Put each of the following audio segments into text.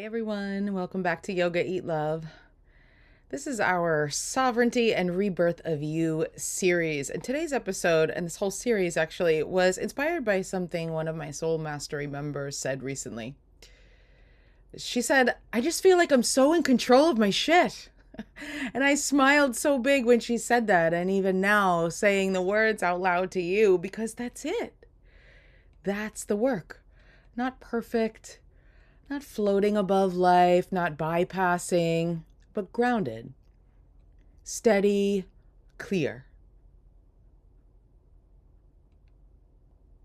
Everyone, welcome back to Yoga Eat Love. This is our Sovereignty and Rebirth of You series. And today's episode, and this whole series actually, was inspired by something one of my Soul Mastery members said recently. She said, I just feel like I'm so in control of my shit. And I smiled so big when she said that. And even now, saying the words out loud to you, because that's it. That's the work. Not perfect. Not floating above life, not bypassing, but grounded, steady, clear.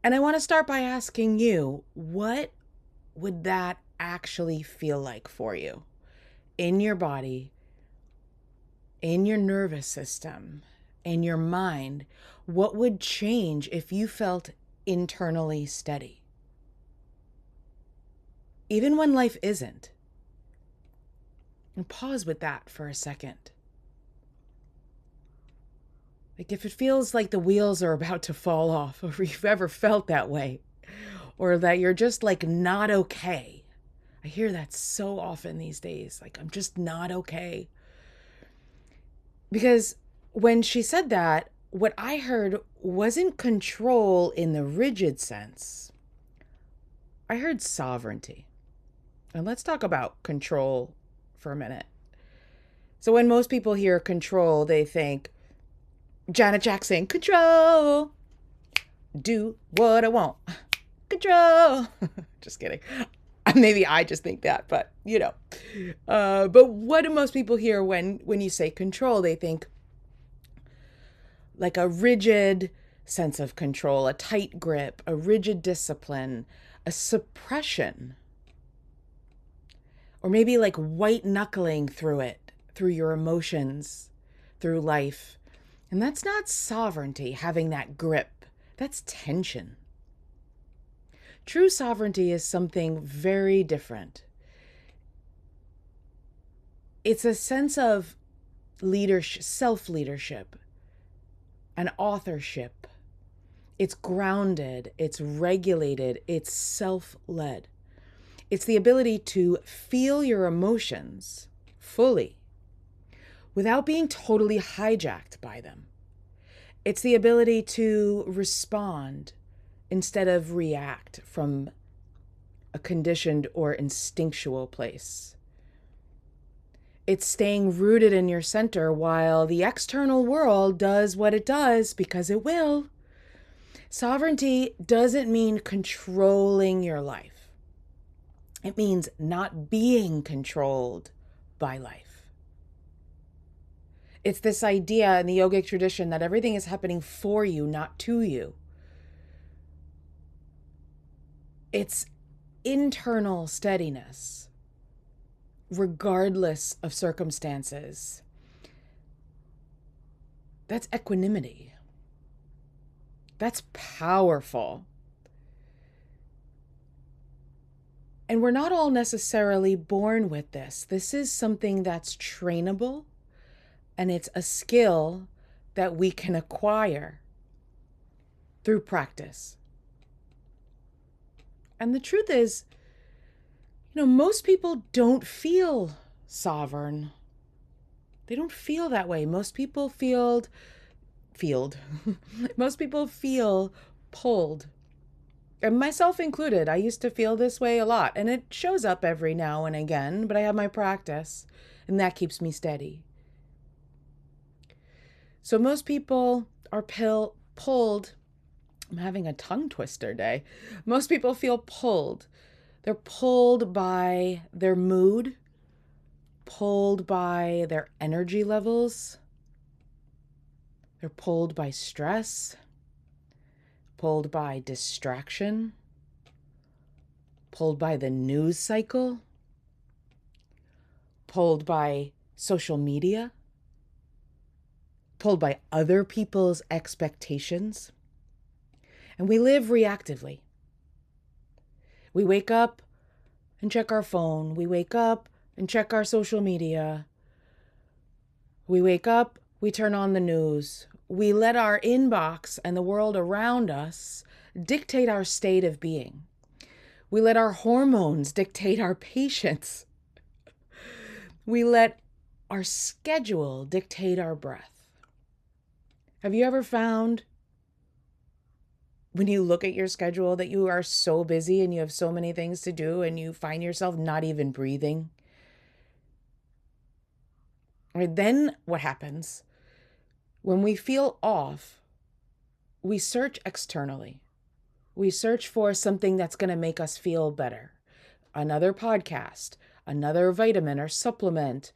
And I want to start by asking you, what would that actually feel like for you? In your body, in your nervous system, in your mind, what would change if you felt internally steady? Even when life isn't. And pause with that for a second. Like if it feels like the wheels are about to fall off, or if you've ever felt that way, or that you're just like not okay. I hear that so often these days. Like, I'm just not okay. Because when she said that, what I heard wasn't control in the rigid sense. I heard sovereignty. And let's talk about control for a minute. So when most people hear control, they think Janet Jackson, control, do what I want, control. Just kidding. Maybe I just think that, but you know. But what do most people hear when you say control? They think like a rigid sense of control, a tight grip, a rigid discipline, a suppression. Or maybe like white knuckling through it, through your emotions, through life. And that's not sovereignty, having that grip. That's tension. True sovereignty is something very different. It's a sense of leadership, self-leadership, and authorship. It's grounded, it's regulated, it's self-led. It's the ability to feel your emotions fully without being totally hijacked by them. It's the ability to respond instead of react from a conditioned or instinctual place. It's staying rooted in your center while the external world does what it does because it will. Sovereignty doesn't mean controlling your life. It means not being controlled by life. It's this idea in the yogic tradition that everything is happening for you, not to you. It's internal steadiness, regardless of circumstances. That's equanimity. That's powerful. And we're not all necessarily born with this. This is something that's trainable, and it's a skill that we can acquire through practice. And the truth is, most people don't feel sovereign. They don't feel that way. Most people most people feel pulled. And myself included, I used to feel this way a lot. And it shows up every now and again, but I have my practice, and that keeps me steady. So most people are pulled. I'm having a tongue twister day. Most people feel pulled. They're pulled by their mood, pulled by their energy levels. They're pulled by stress. Pulled by distraction, pulled by the news cycle, pulled by social media, pulled by other people's expectations. And we live reactively. We wake up and check our phone. We wake up and check our social media. We wake up, we turn on the news. We let our inbox and the world around us dictate our state of being. We let our hormones dictate our patience. We let our schedule dictate our breath. Have you ever found when you look at your schedule that you are so busy and you have so many things to do and you find yourself not even breathing? Right, then what happens? When we feel off, we search externally. We search for something that's going to make us feel better. Another podcast, another vitamin or supplement,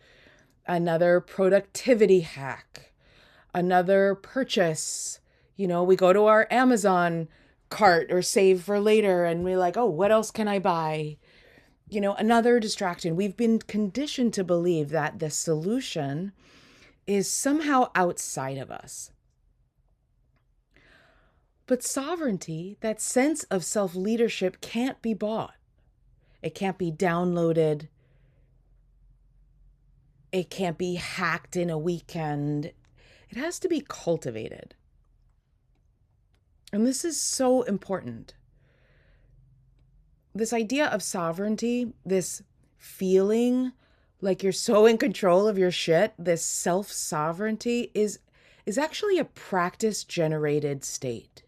another productivity hack, another purchase. We go to our Amazon cart or save for later and we're like, oh, what else can I buy? Another distraction. We've been conditioned to believe that the solution is somehow outside of us. But sovereignty, that sense of self-leadership, can't be bought. It can't be downloaded. It can't be hacked in a weekend. It has to be cultivated. And this is so important. This idea of sovereignty, this feeling like you're so in control of your shit, this self-sovereignty is actually a practice-generated state.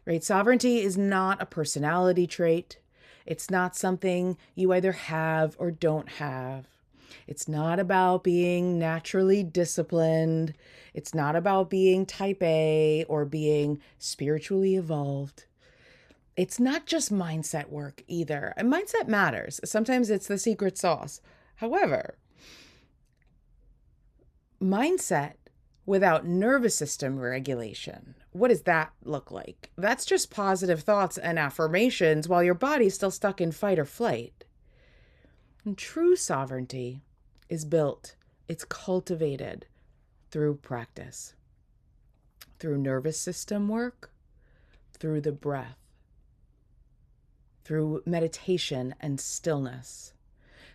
Right? Sovereignty is not a personality trait. It's not something you either have or don't have. It's not about being naturally disciplined. It's not about being type A or being spiritually evolved. It's not just mindset work either. And mindset matters. Sometimes it's the secret sauce. However, mindset without nervous system regulation, what does that look like? That's just positive thoughts and affirmations while your body's still stuck in fight or flight. And true sovereignty is built, it's cultivated through practice, through nervous system work, through the breath, through meditation and stillness,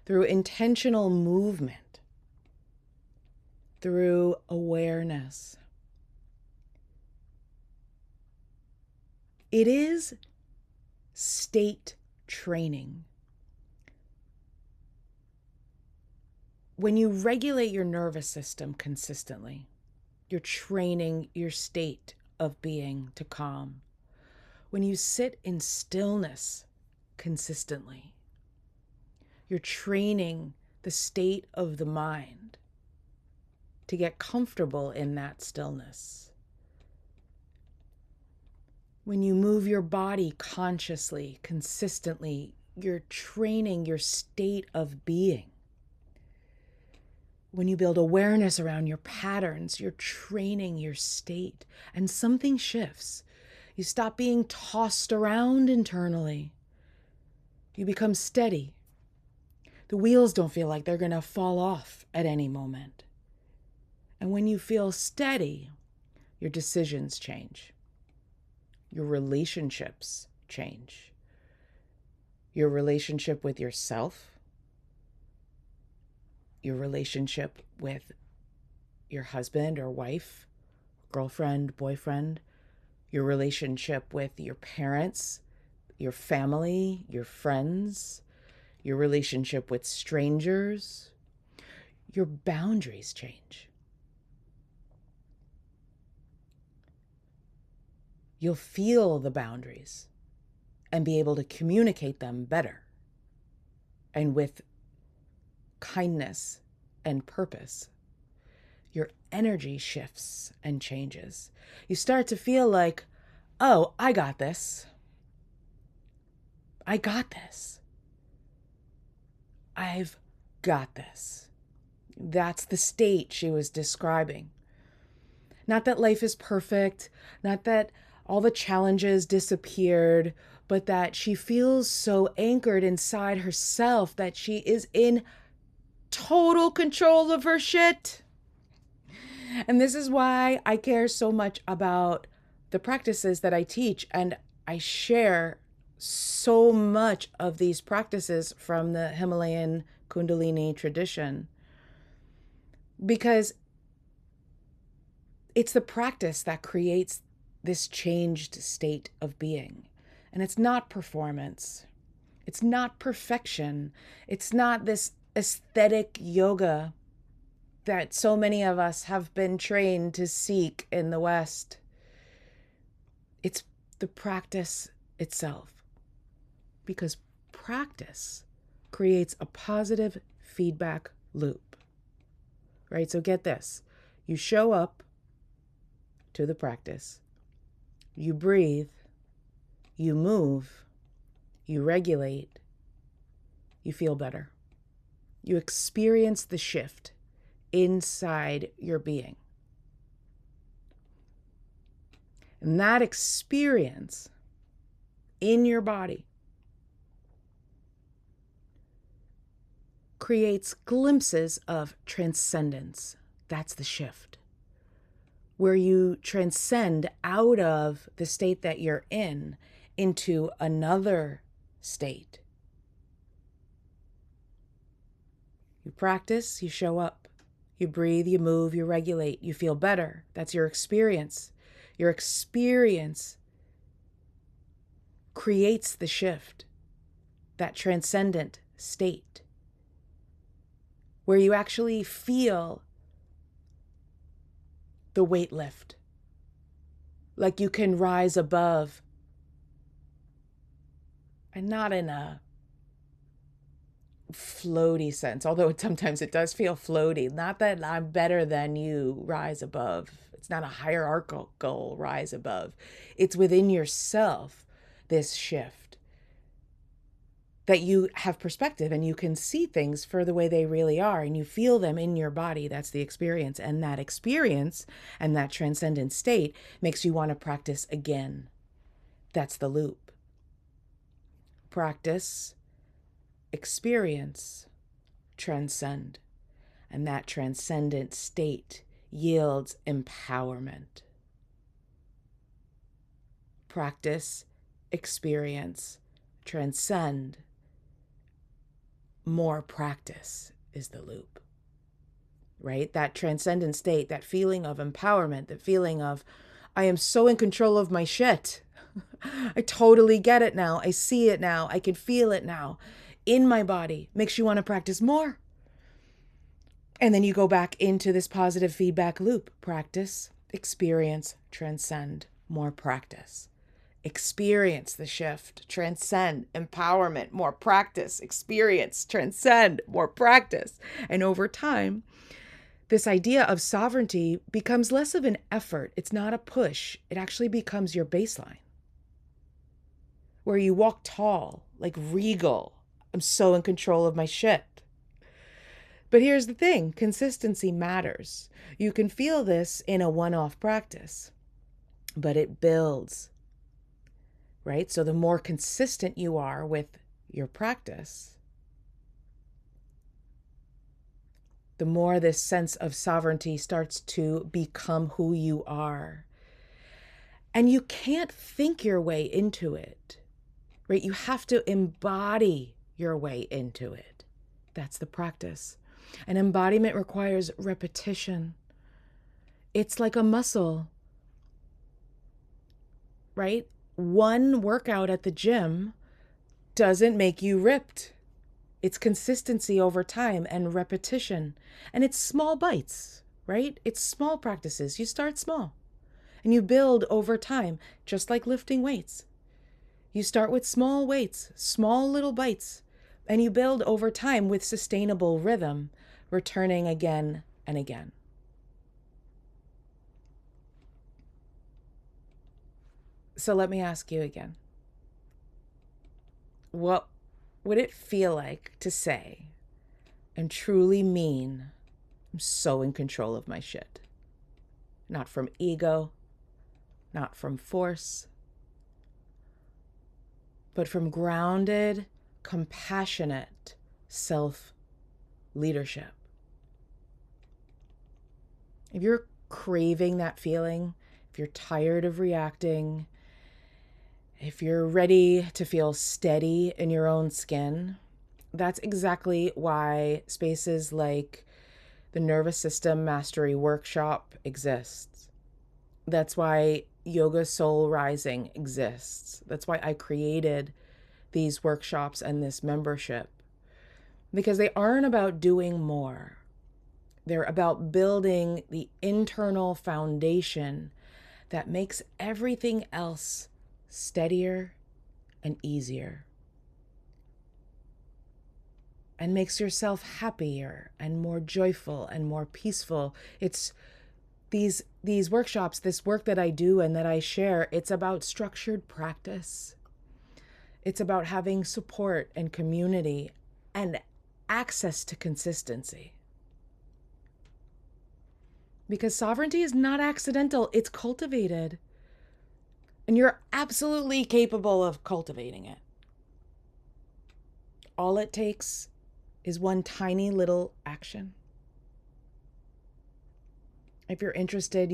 through intentional movement, through awareness. It is state training. When you regulate your nervous system consistently, you're training your state of being to calm. When you sit in stillness consistently, you're training the state of the mind to get comfortable in that stillness. When you move your body consciously, consistently, you're training your state of being. When you build awareness around your patterns, you're training your state, and something shifts. You stop being tossed around internally. You become steady. The wheels don't feel like they're going to fall off at any moment. And when you feel steady, your decisions change. Your relationships change. Your relationship with yourself, your relationship with your husband or wife, girlfriend, boyfriend, your relationship with your parents, your family, your friends, your relationship with strangers, your boundaries change. You'll feel the boundaries and be able to communicate them better and with kindness and purpose. Your energy shifts and changes. You start to feel like, oh, I got this. I got this. I've got this. That's the state she was describing. Not that life is perfect, not that all the challenges disappeared, but that she feels so anchored inside herself that she is in total control of her shit. And this is why I care so much about the practices that I teach, and I share so much of these practices from the Himalayan Kundalini tradition, because it's the practice that creates this changed state of being. And it's not performance. It's not perfection. It's not this aesthetic yoga that so many of us have been trained to seek in the West. It's the practice itself. Because practice creates a positive feedback loop. Right? So get this. You show up to the practice. You breathe. You move. You regulate. You feel better. You experience the shift inside your being. And that experience in your body creates glimpses of transcendence. That's the shift. Where you transcend out of the state that you're in into another state. You practice, you show up. You breathe, you move, you regulate, you feel better. That's your experience. Your experience creates the shift, that transcendent state, where you actually feel the weight lift, like you can rise above, and not in a floaty sense, although sometimes it does feel floaty. Not that I'm better than you, rise above. It's not a hierarchical rise above. It's within yourself, this shift, that you have perspective and you can see things for the way they really are and you feel them in your body. That's the experience. And that experience and that transcendent state makes you want to practice again. That's the loop. Practice, experience, transcend. And that transcendent state yields empowerment. Practice, experience, transcend. More practice is the loop, right? That transcendent state, that feeling of empowerment, the feeling of, I am so in control of my shit. I totally get it now. I see it now. I can feel it now in my body. Makes you want to practice more. And then you go back into this positive feedback loop. Practice, experience, transcend, more practice. Experience the shift, transcend, empowerment, more practice, experience, transcend, more practice. And over time, this idea of sovereignty becomes less of an effort. It's not a push. It actually becomes your baseline, where you walk tall, like regal. I'm so in control of my shit. But here's the thing, consistency matters. You can feel this in a one-off practice, but it builds, right? So the more consistent you are with your practice, the more this sense of sovereignty starts to become who you are. And you can't think your way into it, right? You have to embody your way into it. That's the practice. And embodiment requires repetition. It's like a muscle, right? One workout at the gym doesn't make you ripped. It's consistency over time and repetition. And it's small bites, right? It's small practices. You start small and you build over time, just like lifting weights. You start with small weights, small little bites, and you build over time with sustainable rhythm, returning again and again. So let me ask you again. What would it feel like to say and truly mean, I'm so in control of my shit? Not from ego, not from force, but from grounded, compassionate self-leadership. If you're craving that feeling, if you're tired of reacting, if you're ready to feel steady in your own skin, that's exactly why spaces like the Nervous System Mastery Workshop exists. That's why Yoga Soul Rising exists. That's why I created these workshops and this membership. because they aren't about doing more. They're about building the internal foundation that makes everything else steadier and easier, and makes yourself happier and more joyful and more peaceful. It's these workshops, this work that I do and that I share, it's about structured practice. It's about having support and community and access to consistency. Because sovereignty is not accidental, it's cultivated. And you're absolutely capable of cultivating it. All it takes is one tiny little action. If you're interested,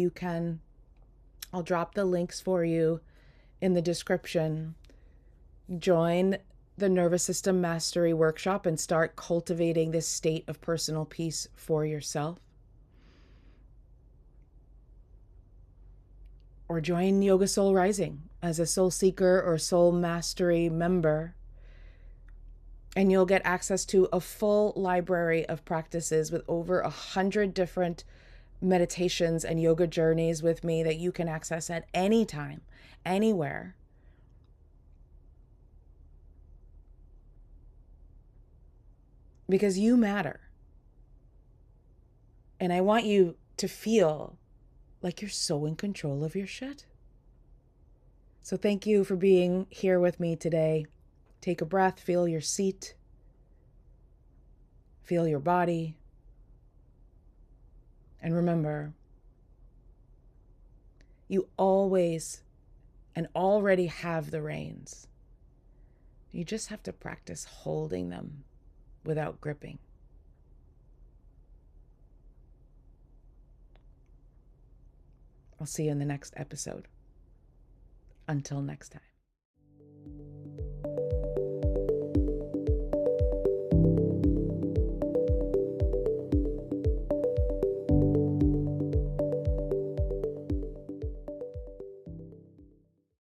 I'll drop the links for you in the description. Join the Nervous System Mastery Workshop and start cultivating this state of personal peace for yourself. Or join Yoga Soul Rising as a soul seeker or soul mastery member. And you'll get access to a full library of practices with over 100 different meditations and yoga journeys with me that you can access at any time, anywhere. Because you matter. And I want you to feel like you're so in control of your shit. So thank you for being here with me today. Take a breath, feel your seat, feel your body. And remember, you always and already have the reins. You just have to practice holding them without gripping. I'll see you in the next episode. Until next time.